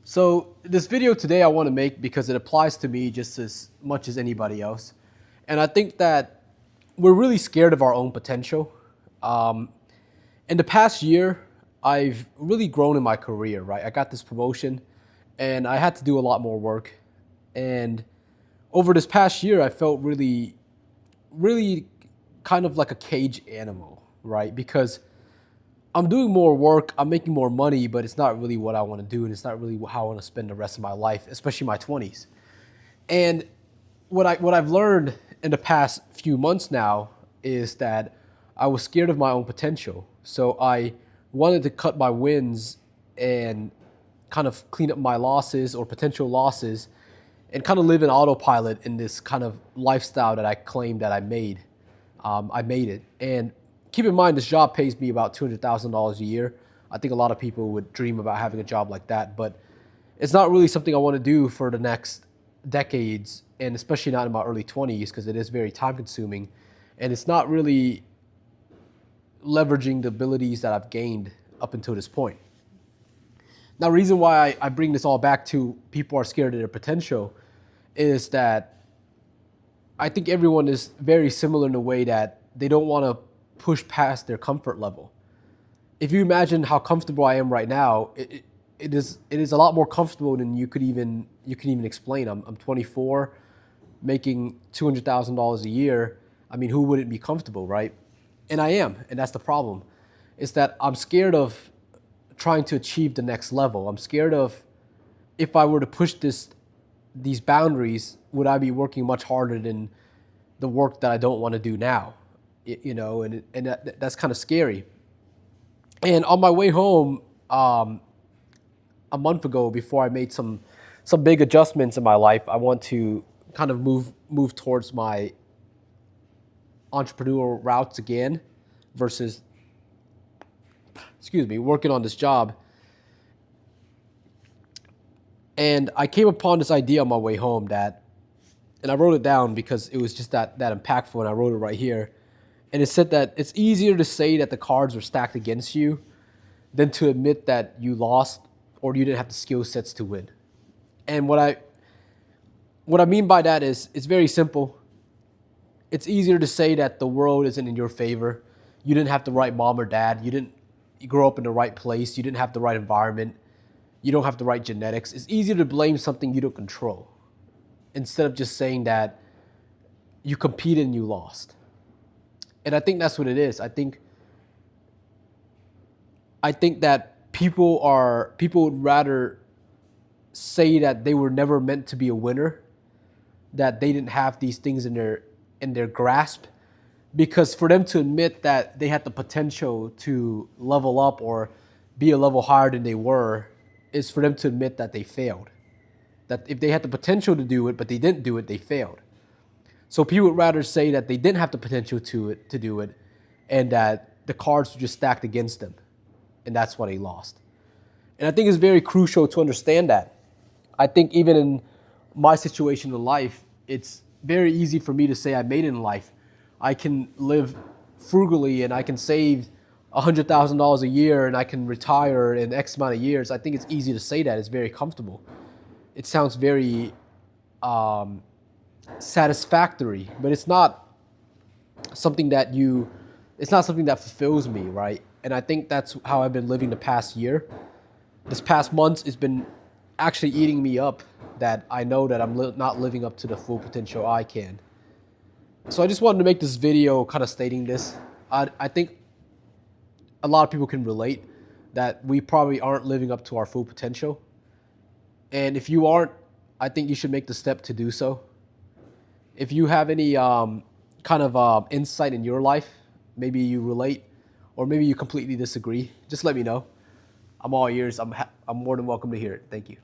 So this video today I want to make because it applies to me just as much as anybody else. And I think that we're really scared of our own potential. Um, in the past year, I've really grown in my career, right? I got this promotion and I had to do a lot more work. And over this past year, I felt really kind of like a cage animal, right? Because I'm doing more work, I'm making more money, but it's not really what I want to do, and it's not really how I want to spend the rest of my life, especially my 20s. And what I've learned in the past few months now is that I was scared of my own potential. So I wanted to cut my wins and kind of clean up my losses or potential losses and kind of live in autopilot in this kind of lifestyle that I claimed that I made. I made it. And keep in mind, this job pays me about $200,000 a year. I think a lot of people would dream about having a job like that, but it's not really something I want to do for the next decades, and especially not in my early 20s because it is very time consuming and it's not really leveraging the abilities that I've gained up until this point. Now, the reason why I bring this all back to people are scared of their potential is that I think everyone is very similar in the way that they don't want to push past their comfort level. If you imagine how comfortable I am right now, it is a lot more comfortable than you could even explain. I'm 24, making $200,000 a year. I mean, who wouldn't be comfortable, right? And I am, and that's the problem. Is that I'm scared of trying to achieve the next level. I'm scared of if I were to push these boundaries, would I be working much harder than the work that I don't want to do now? And that's kind of scary. And on my way home, a month ago, before I made some big adjustments in my life, I want to kind of move towards my entrepreneurial routes again, versus, excuse me, working on this job. And I came upon this idea on my way home and I wrote it down because it was just that impactful, and I wrote it right here. And it said that it's easier to say that the cards were stacked against you than to admit that you lost or you didn't have the skill sets to win. And what I mean by that is it's very simple. It's easier to say that the world isn't in your favor. You didn't have the right mom or dad. You grow up in the right place. You didn't have the right environment. You don't have the right genetics. It's easier to blame something you don't control instead of just saying that you competed and you lost. And I think that's what it is. I think that people would rather say that they were never meant to be a winner, that they didn't have these things in their grasp, because for them to admit that they had the potential to level up or be a level higher than they were is for them to admit that they failed. That if they had the potential to do it but they didn't do it, they failed. So people would rather say that they didn't have the potential to do it, and that the cards were just stacked against them, and that's why they lost. And I think it's very crucial to understand that. I think even in my situation in life, it's very easy for me to say I made it in life. I can live frugally and I can save $100,000 a year and I can retire in X amount of years. I think it's easy to say that. It's very comfortable. It sounds very satisfactory, but something that it's not something that fulfills me, right? And I think that's how I've been living the past year. This past month has been actually eating me up, that I know that I'm not living up to the full potential I can. So I just wanted to make this video kind of stating this. I think a lot of people can relate that we probably aren't living up to our full potential. And if you aren't, I think you should make the step to do so. If you have any kind of insight in your life, maybe you relate, or maybe you completely disagree, just let me know. I'm all ears. I'm more than welcome to hear it. Thank you.